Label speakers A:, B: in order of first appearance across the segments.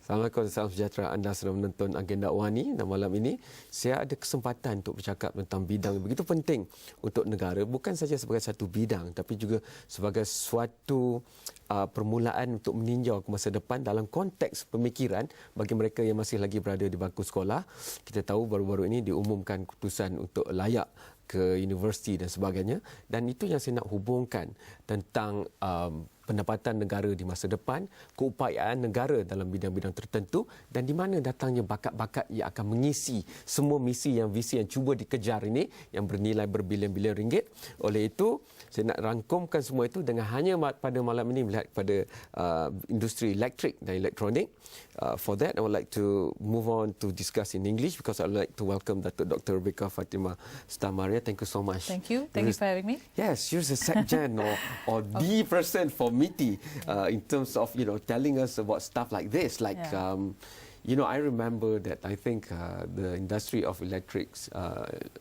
A: Assalamualaikum, salam sejahtera. Anda sedang menonton agenda Awani dan malam ini saya ada kesempatan untuk bercakap tentang bidang yang begitu penting untuk negara, bukan saja sebagai satu bidang tapi juga sebagai suatu permulaan untuk meninjau ke masa depan dalam konteks pemikiran bagi mereka yang masih lagi berada di bangku sekolah. Kita tahu baru-baru ini diumumkan keputusan untuk layak ke universiti dan sebagainya, dan itu yang saya nak hubungkan tentang pendapatan negara di masa depan, keupayaan negara dalam bidang-bidang tertentu dan di mana datangnya bakat-bakat yang akan mengisi semua visi yang cuba dikejar ini yang bernilai berbilion-bilion ringgit. Oleh itu, saya nak rangkumkan semua itu dengan hanya pada malam ini melihat pada industri elektrik dan elektronik. For that, I would like to move on to discuss in English because I would like to welcome Dr. Rebecca Fatima Stamaria. Thank you so much.
B: Thank you. Thank you for having me.
A: Yes, you're the SecGen or the person for MITI in terms of telling us about stuff like this. Like I remember that I think the industry of electrics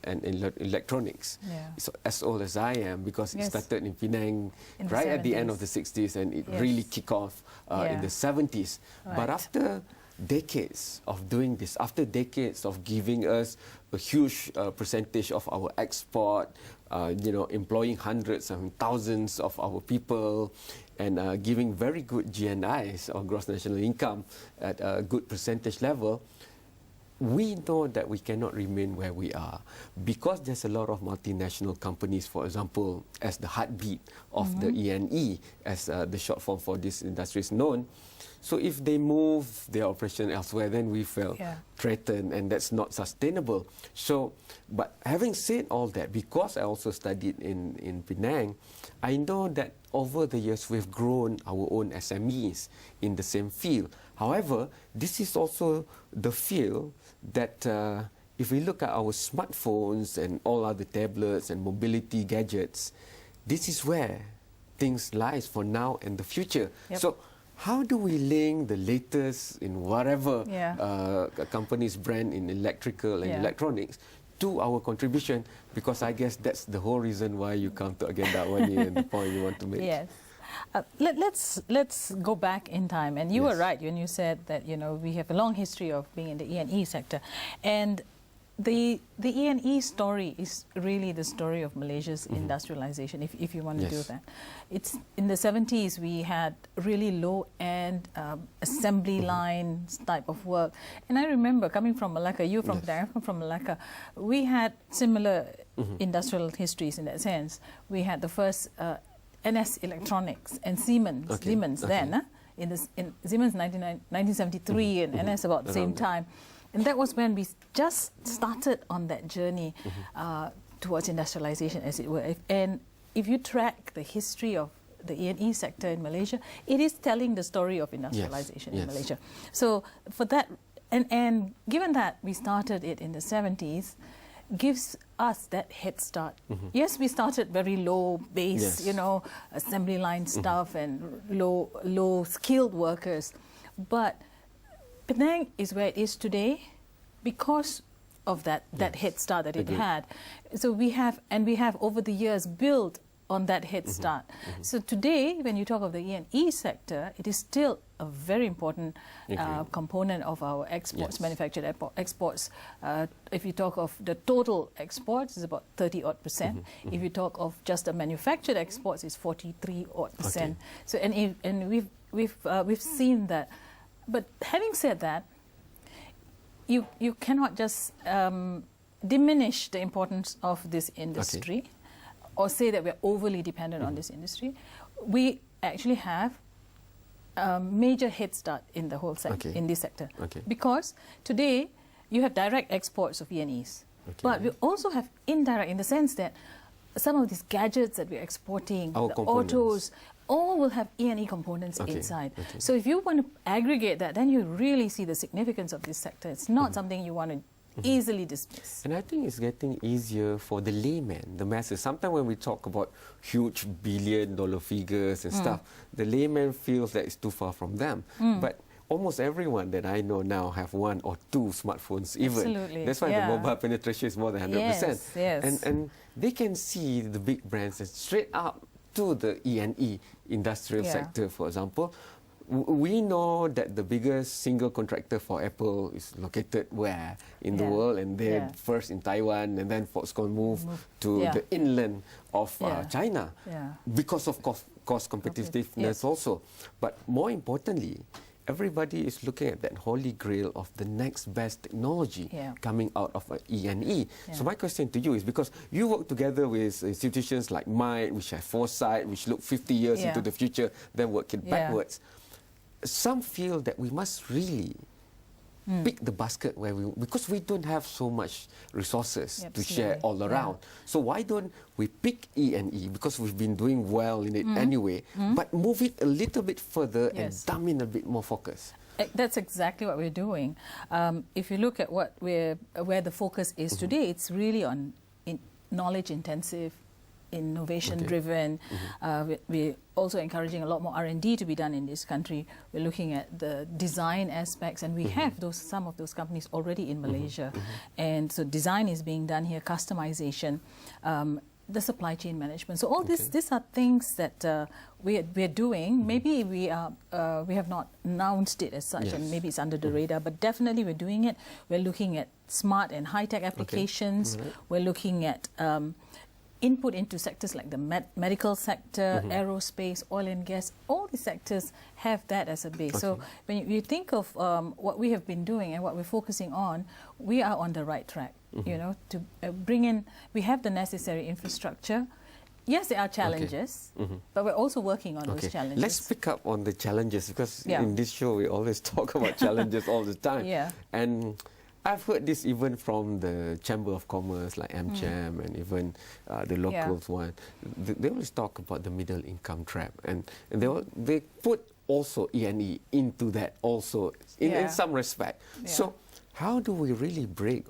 A: and electronics is as old as I am because it started in Penang right at the end of the 60s and it really kicked off in the 70s.
B: Right.
A: But after decades of doing this, after decades of giving us a huge percentage of our export, employing hundreds and thousands of our people, and giving very good GNIs, or gross national income, at a good percentage level, we know that we cannot remain where we are because there's a lot of multinational companies, for example, as the heartbeat of the ENE, as the short form for this industry is known. So if they move their operation elsewhere, then we feel threatened, and that's not sustainable. So, but having said all that, because I also studied in Penang, I know that over the years we've grown our own SMEs in the same field. However, this is also the field that if we look at our smartphones and all other tablets and mobility gadgets, this is where things lies for now and the future. So how do we link the latest in whatever company's brand in electrical and electronics to our contribution? Because I guess that's the whole reason why you come to Agenda Awani and the point you want to make.
B: Yes. Let's go back in time. And you were right when you said that we have a long history of being in the E&E sector. And the E&E story is really the story of Malaysia's industrialization, if you want to do that. It's in the 70s we had really low-end assembly line type of work. And I remember coming from Malacca, you from Penang, I'm from Malacca, we had similar industrial histories in that sense. We had the first NS Electronics and Siemens, then, in Siemens 1973 and NS about the same time. And that was when we just started on that journey towards industrialization, as it were. And if you track the history of the E&E sector in Malaysia, it is telling the story of industrialization in Malaysia. So for that, and given that we started it in the 70s, gives us that head start. Yes, we started very low base, assembly line stuff and low skilled workers, but Penang is where it is today because of that head start that it had. So we have over the years built on that head start. So today, when you talk of the E&E sector, it is still a very important component of our exports, manufactured exports. If you talk of the total exports, it's about 30-odd%. If you talk of just the manufactured exports, it's 43-odd%. So and we've seen that. But having said that, you cannot just diminish the importance of this industry or say that we're overly dependent on this industry. We actually have a major head start in the whole sector, in this sector. Because today you have direct exports of E&Es, but we also have indirect in the sense that some of these gadgets that we're exporting, the autos, all will have E&E components inside. So if you want to aggregate that, then you really see the significance of this sector. It's not something you want to easily dismiss.
A: And I think it's getting easier for the layman, the masses. Sometimes when we talk about huge billion-dollar figures and stuff, the layman feels that it's too far from them. But almost everyone that I know now have one or two smartphones even.
B: Absolutely.
A: That's why the mobile penetration is more than 100%.
B: Yes.
A: And they can see the big brands and straight up to the E&E industrial sector, for example, we know that the biggest single contractor for Apple is located where in the world, and they're first in Taiwan, and then Foxconn moved to the inland of China because of cost competitiveness also. But more importantly, everybody is looking at that holy grail of the next best technology coming out of E&E. So my question to you is, because you work together with institutions like MITE, which have foresight, which look 50 years into the future, then work it backwards. Some feel that we must really pick the basket where because we don't have so much resources to share all around. So why don't we pick E&E, because we've been doing well in it anyway, but move it a little bit further and dump in a bit more focus?
B: That's exactly what we're doing. If you look at where the focus is today, it's really on knowledge intensive, innovation-driven. We're also encouraging a lot more R&D to be done in this country. We're looking at the design aspects, and we have some of those companies already in Malaysia. And so design is being done here, customization, the supply chain management. So all these are things that we're doing. Maybe we have not announced it as such, and maybe it's under the radar, but definitely we're doing it. We're looking at smart and high-tech applications. We're looking at input into sectors like the medical sector, aerospace, oil and gas. All these sectors have that as a base. So when you think of what we have been doing and what we're focusing on, we are on the right track. You know, to bring in, we have the necessary infrastructure. Yes, there are challenges, but we're also working on those challenges.
A: Let's pick up on the challenges, because in this show we always talk about challenges all the time. And I've heard this even from the Chamber of Commerce, like AmCham, and even the locals one. They always talk about the middle income trap, and they put also E&E into that also in some respect. So how do we really break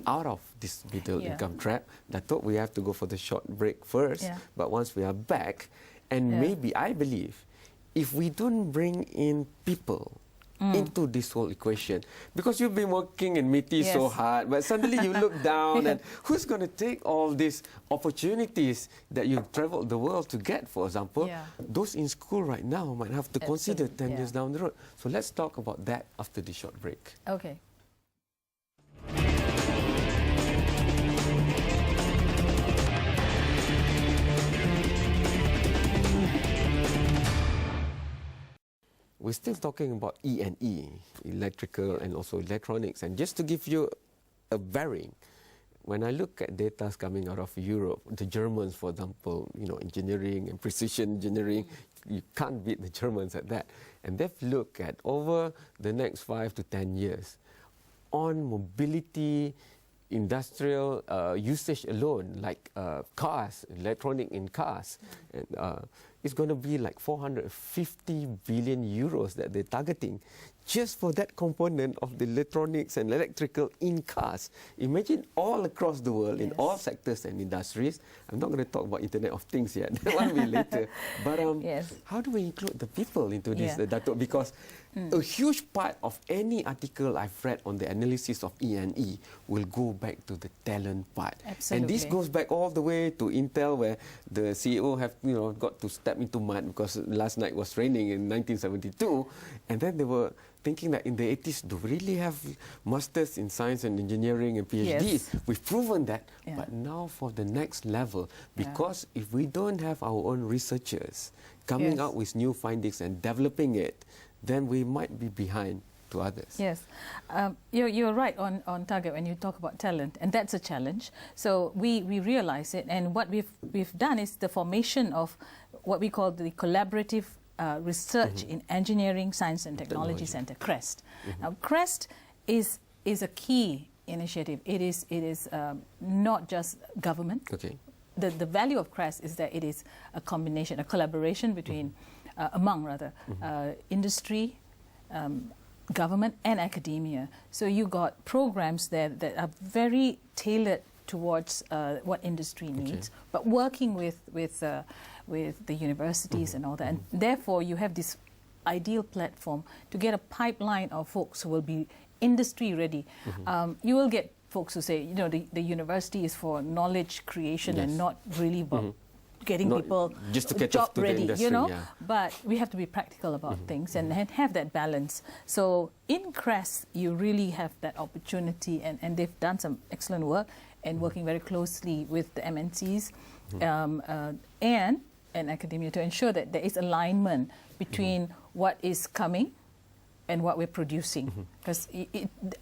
A: out of this middle income trap? I thought we have to go for the short break first, but once we are back, and maybe I believe if we don't bring in people into this whole equation, because you've been working in MITI so hard, but suddenly you look down and who's going to take all these opportunities that you've traveled the world to get, for example? Those in school right now might have to consider 10 years down the road. So let's talk about that after the short break.
B: Okay.
A: We're still talking about E&E, electrical and also electronics. And just to give you a bearing, when I look at data coming out of Europe, the Germans, for example, engineering and precision engineering, you can't beat the Germans at that. And they've looked at over the next 5 to 10 years on mobility, industrial usage alone, like cars, electronic in cars. And it's going to be like 450 billion euros that they're targeting just for that component of the electronics and electrical in cars. Imagine all across the world, in all sectors and industries. I'm not going to talk about Internet of Things yet. That will be later. But how do we include the people into this, Dato'? Because a huge part of any article I've read on the analysis of E&E will go back to the talent part.
B: Absolutely.
A: And this goes back all the way to Intel, where the CEO have got to step into mud because last night was raining in 1972, and then they were thinking that in the 80s, do we really have masters in science and engineering and PhDs? We've proven that, but now for the next level, because if we don't have our own researchers coming out with new findings and developing it, then we might be behind to others.
B: Yes, you're right on target when you talk about talent, and that's a challenge. So we realize it, and what we've done is the formation of what we call the collaborative research in engineering, science and technology center, CREST. Now, CREST is a key initiative. It is not just government. The value of CREST is that it is a combination, a collaboration between among industry, government and academia. So you got programs there that are very tailored towards what industry needs, but working with the universities and all that. And therefore, you have this ideal platform to get a pipeline of folks who will be industry ready. You will get folks who say, the university is for knowledge creation and not really about getting
A: Not
B: people
A: just to catch
B: job
A: up to the
B: ready,
A: industry,
B: you know.
A: yeah.
B: But we have to be practical about things and have that balance. So in CRESS, you really have that opportunity, and they've done some excellent work and working very closely with the MNCs and academia to ensure that there is alignment between what is coming and what we're producing. Because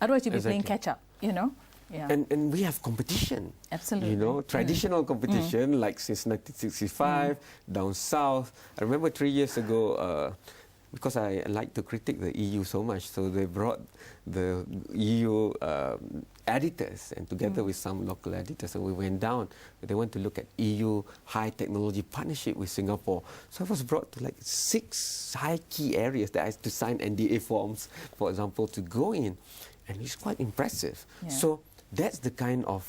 B: otherwise you'll be playing catch up, you know. Yeah.
A: And we have competition.
B: Absolutely.
A: You know, traditional competition like since 1965 down south. I remember 3 years ago, because I like to critique the EU so much, so they brought the EU editors and together with some local editors, and we went down. They want to look at EU high technology partnership with Singapore. So I was brought to like 6 high key areas that I had to sign NDA forms, for example, to go in. And it's quite impressive.
B: Yeah.
A: So that's the kind of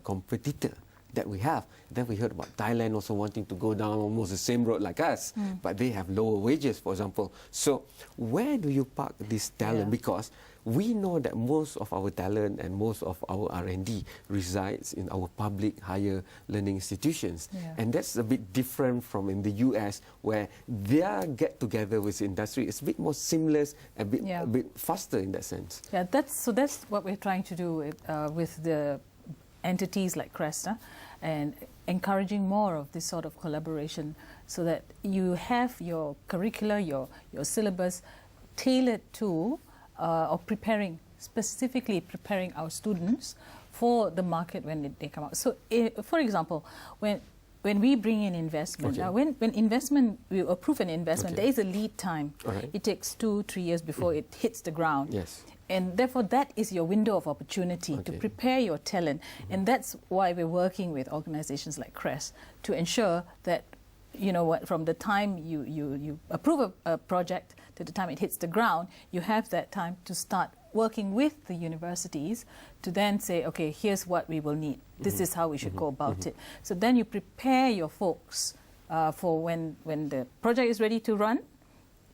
A: competitor that we have. Then we heard about Thailand also wanting to go down almost the same road like us, but they have lower wages, for example. So where do you park this talent?
B: Yeah.
A: Because we know that most of our talent and most of our R&D resides in our public higher learning institutions.
B: Yeah.
A: And that's a bit different from in the US, where their get-together with industry is a bit more seamless, a bit faster in that sense.
B: Yeah, that's what we're trying to do with the entities like CREST, and encouraging more of this sort of collaboration so that you have your curricula, your syllabus tailored to or specifically preparing our students for the market when they come out. So, for example, when we bring in investment, when we approve an investment, there is a lead time.
A: Right.
B: It takes 2-3 years before it hits the ground.
A: Yes.
B: And therefore, that is your window of opportunity to prepare your talent. And that's why we're working with organizations like CRESS to ensure that, you know, from the time you approve a project to the time it hits the ground, you have that time to start working with the universities to then say, okay, here's what we will need. This is how we should go about it. So then you prepare your folks for when the project is ready to run,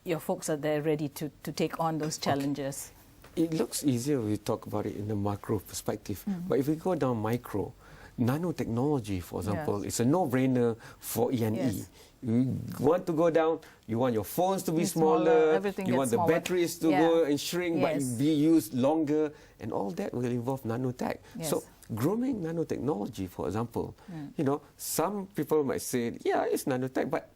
B: your folks are there ready to take on those challenges.
A: It looks easier when we talk about it in the macro perspective, but if we go down micro, nanotechnology, for example, is a no-brainer for E&E.
B: Yes.
A: You want to go down, you want your phones to be smaller,
B: everything
A: you want the
B: smaller.
A: batteries to go and shrink, but be used longer, and all that will involve nanotech. So grooming nanotechnology, for example, you know, some people might say, yeah, it's nanotech, but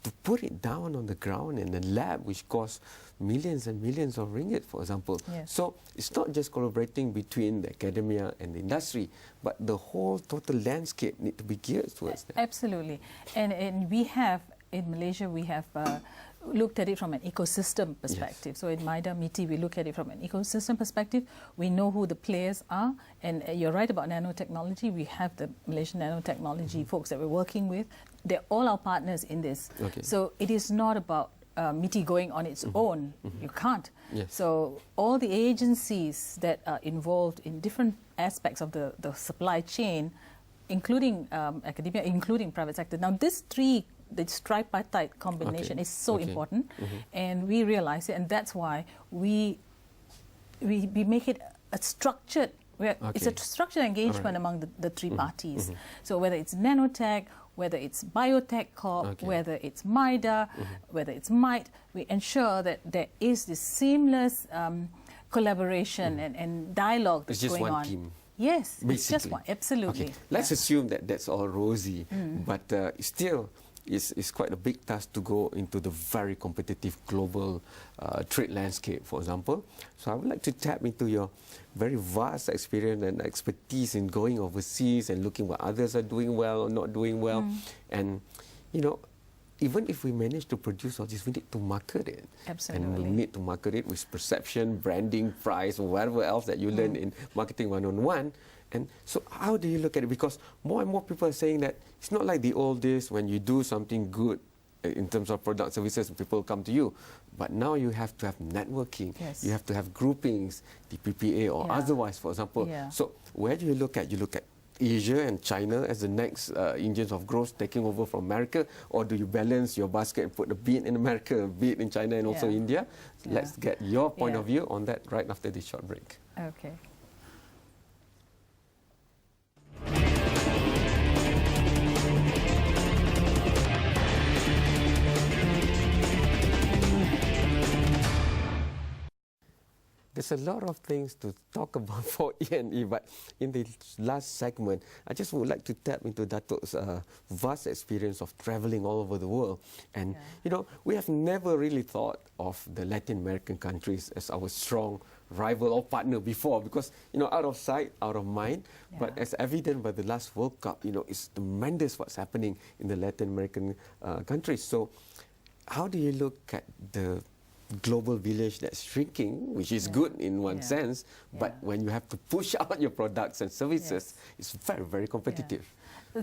A: to put it down on the ground in a lab, which costs millions and millions of ringgit, for example. So it's not just collaborating between the academia and the industry, but the whole total landscape need to be geared towards that.
B: Absolutely. And we have, in Malaysia, we have looked at it from an ecosystem perspective. So in MIDA, MITI, we look at it from an ecosystem perspective. We know who the players are. And you're right about nanotechnology. We have the Malaysian nanotechnology folks that we're working with. They're all our partners in this. So it is not about MITI going on its own. You can't. So all the agencies that are involved in different aspects of the supply chain, including academia, including private sector. Now this tripartite combination is so important, and we realize it, and that's why we make it a structured. It's a structured engagement among the three parties. So whether it's nanotech, whether it's biotech corp, whether it's MIDA, whether it's MITE, we ensure that there is this seamless collaboration and dialogue that's going on.
A: It's just one team.
B: Yes,
A: basically.
B: It's just one, absolutely.
A: Let's assume that that's all rosy, but still, it's quite a big task to go into the very competitive global trade landscape, for example. So I would like to tap into your very vast experience and expertise in going overseas and looking what others are doing well or not doing well. And, you know, even if we manage to produce all this, we need to market it.
B: Absolutely.
A: And we need to market it with perception, branding, price, or whatever else that you learn in Marketing 101. And so how do you look at it? Because more and more people are saying that it's not like the old days when you do something good in terms of product services, people come to you. But now you have to have networking. You have to have groupings, the PPA or otherwise, for example. So where do you look at? You look at Asia and China as the next engines of growth taking over from America, or do you balance your basket and put a bit in America, a bit in China and also India? Let's get your point of view on that right after this short break.
B: Okay.
A: there's a lot of things to talk about for E&E, but in the last segment, I just would like to tap into Datuk's vast experience of traveling all over the world. And, you know, we have never really thought of the Latin American countries as our strong rival or partner before, because, you know, out of sight, out of mind. But as evident by the last World Cup, you know, it's tremendous what's happening in the Latin American countries. So how do you look at the global village that's shrinking, which is good in one sense, but when you have to push out your products and services, it's very, very competitive.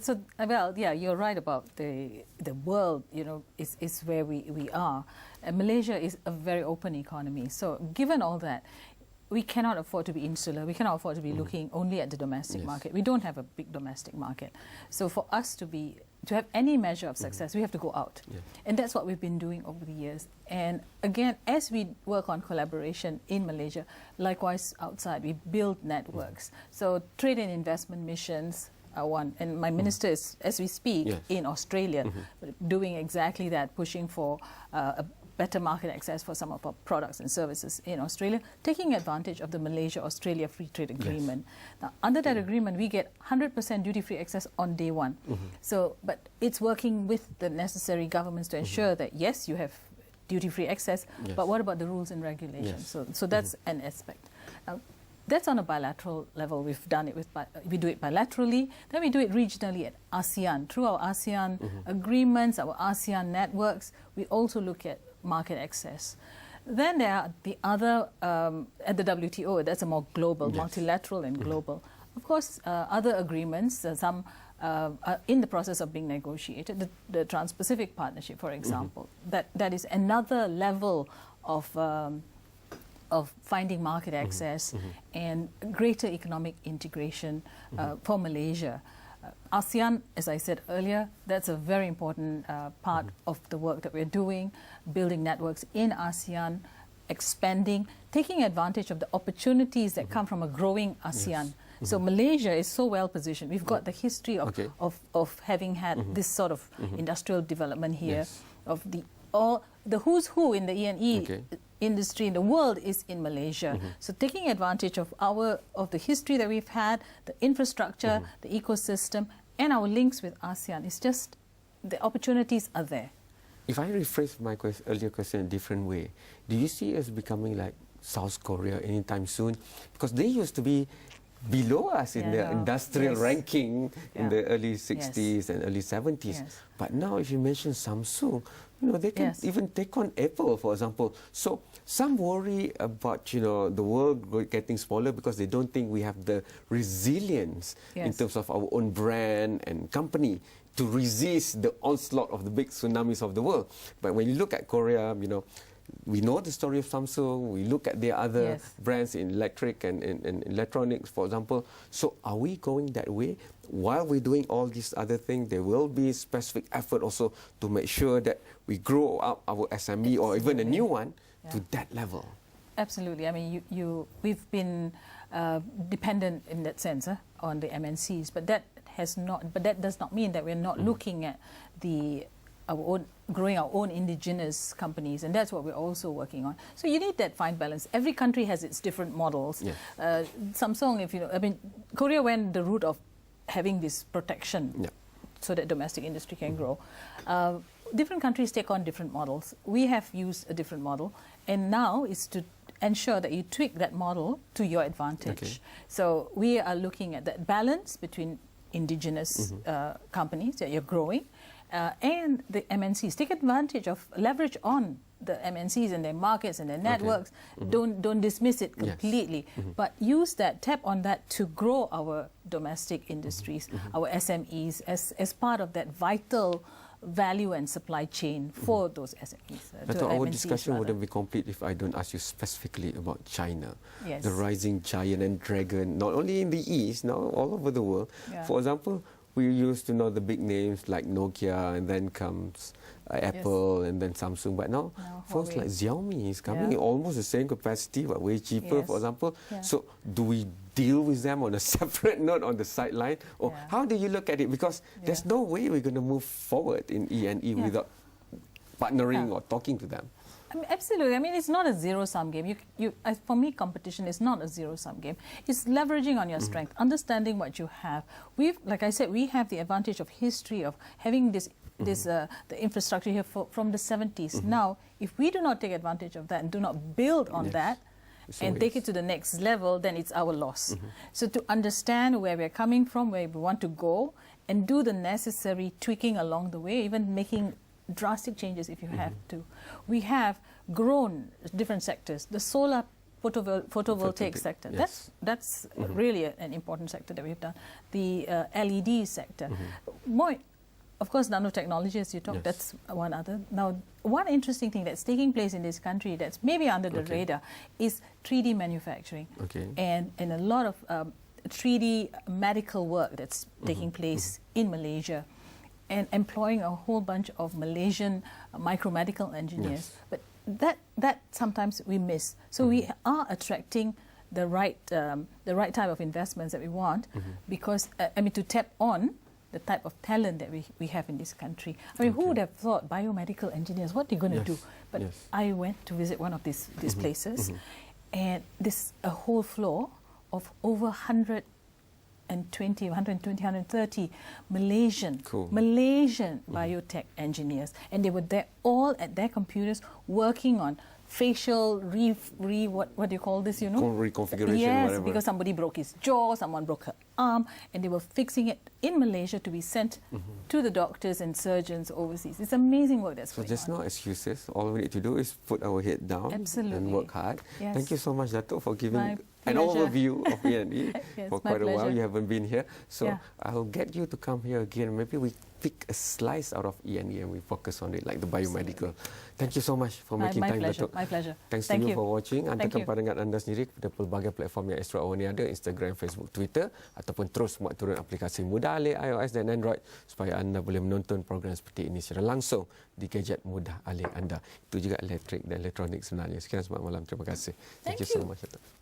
B: So, well, yeah, you're right about the world, you know, is where we are. And Malaysia is a very open economy. So given all that, we cannot afford to be insular. We cannot afford to be looking only at the domestic market. We don't have a big domestic market. So for us to have any measure of success, we have to go out. And that's what we've been doing over the years. And again, as we work on collaboration in Malaysia, likewise outside, we build networks. So trade and investment missions are one. And my minister is, as we speak, in Australia, doing exactly that, pushing for a better market access for some of our products and services in Australia, taking advantage of the Malaysia-Australia Free Trade Agreement. Now, under that agreement, we get 100% duty-free access on day one. So, but it's working with the necessary governments to ensure that, yes, you have duty-free access, but what about the rules and regulations? So that's an aspect. Now, that's on a bilateral level. We've done it we do it bilaterally, then we do it regionally at ASEAN. Through our ASEAN agreements, our ASEAN networks, we also look at market access. Then there are the other, at the WTO, that's a more global, multilateral and global. Of course, other agreements, some are in the process of being negotiated. The Trans-Pacific Partnership, for example, that is another level of finding market access and greater economic integration for Malaysia. ASEAN, as I said earlier, that's a very important part of the work that we're doing, building networks in ASEAN, expanding, taking advantage of the opportunities that come from a growing ASEAN. So Malaysia is so well positioned. We've got the history of having had this sort of industrial development here, of the who's who in the E&E industry in the world is in Malaysia. So taking advantage of the history that we've had, the infrastructure, the ecosystem, and our links with ASEAN, it's just the opportunities are there.
A: If I rephrase my earlier question in a different way, do you see us becoming like South Korea anytime soon? Because they used to be below us in the industrial ranking in the early 60s and early 70s. But now if you mention Samsung, you know, they can even take on Apple, for example. So some worry about, you know, the world getting smaller because they don't think we have the resilience in terms of our own brand and company to resist the onslaught of the big tsunamis of the world. But when you look at Korea, you know, we know the story of Samsung, we look at their other brands in electric and electronics, for example. So are we going that way? While we're doing all these other things, there will be specific effort also to make sure that we grow up our SME or even a new one to that level.
B: Absolutely. I mean, we've been dependent in that sense on the MNCs, but that does not mean that we're not looking at growing our own indigenous companies, and that's what we're also working on. So you need that fine balance. Every country has its different models. Samsung, Korea went the route of having this protection so that domestic industry can grow. Different countries take on different models. We have used a different model, and now is to ensure that you tweak that model to your advantage. So we are looking at that balance between indigenous companies that you're growing and the MNCs. Take advantage of, leverage on the MNCs and their markets and their networks. Don't dismiss it completely, but use that, tap on that to grow our domestic industries, our SMEs, as part of that vital value and supply chain for those SMEs.
A: I thought our discussion wouldn't be complete if I don't ask you specifically about China, the rising giant and dragon, not only in the East, now all over the world. For example, we used to know the big names like Nokia, and then comes Apple, and then Samsung. But now folks like Xiaomi is coming in almost the same capacity, but way cheaper, for example. So do we deal with them on a separate note on the sideline? Or how do you look at it? Because there's no way we're going to move forward in E&E without partnering or talking to them.
B: I mean, absolutely. I mean, it's not a zero-sum game. For me, competition is not a zero-sum game. It's leveraging on your strength, understanding what you have. Like I said, we have the advantage of history of having the infrastructure here from the 70s. Now, if we do not take advantage of that and do not build on that and take it to the next level, then it's our loss. So to understand where we're coming from, where we want to go, and do the necessary tweaking along the way, even making drastic changes if you have to. We have grown different sectors. The solar photovoltaic sector, that's really an important sector that we've done. The LED sector. More, of course, nanotechnology, as you talked, that's one other. Now, one interesting thing that's taking place in this country that's maybe under the radar is 3D manufacturing. And a lot of 3D medical work that's taking place in Malaysia, and employing a whole bunch of Malaysian micromedical engineers. But that sometimes we miss. So we are attracting the right type of investments that we want, because I mean, to tap on the type of talent that we have in this country. I mean, who would have thought biomedical engineers, what they're going to do? But I went to visit one of these places, and this a whole floor of over 120, 130 Malaysian biotech engineers, and they were there all at their computers working on facial what do you call this?
A: Reconfiguration.
B: Yes,
A: whatever.
B: because somebody broke his jaw, someone broke her arm, and they were fixing it in Malaysia to be sent to the doctors and surgeons overseas. It's amazing work that's going on.
A: So there's no excuses. All we need to do is put our head down and work hard. Thank you so much, Dato', for giving an overview of E&E. For quite a while, you haven't been here. So I'll get you to come here again. Maybe we pick a slice out of E&E and we focus on it, like the biomedical. Thank you so much for making time, Dato'.
B: My pleasure.
A: Thanks to you for watching. Hantarkan pandangan anda sendiri kepada pelbagai platform yang Astro Awani ada, Instagram, Facebook, Twitter, ataupun terus muat turun aplikasi mudah alih iOS dan Android supaya anda boleh menonton program seperti ini secara langsung di gadget mudah alih anda. Itu juga elektrik dan elektronik sebenarnya. Sekian selamat malam. Terima kasih. Thank you so much, Dato'.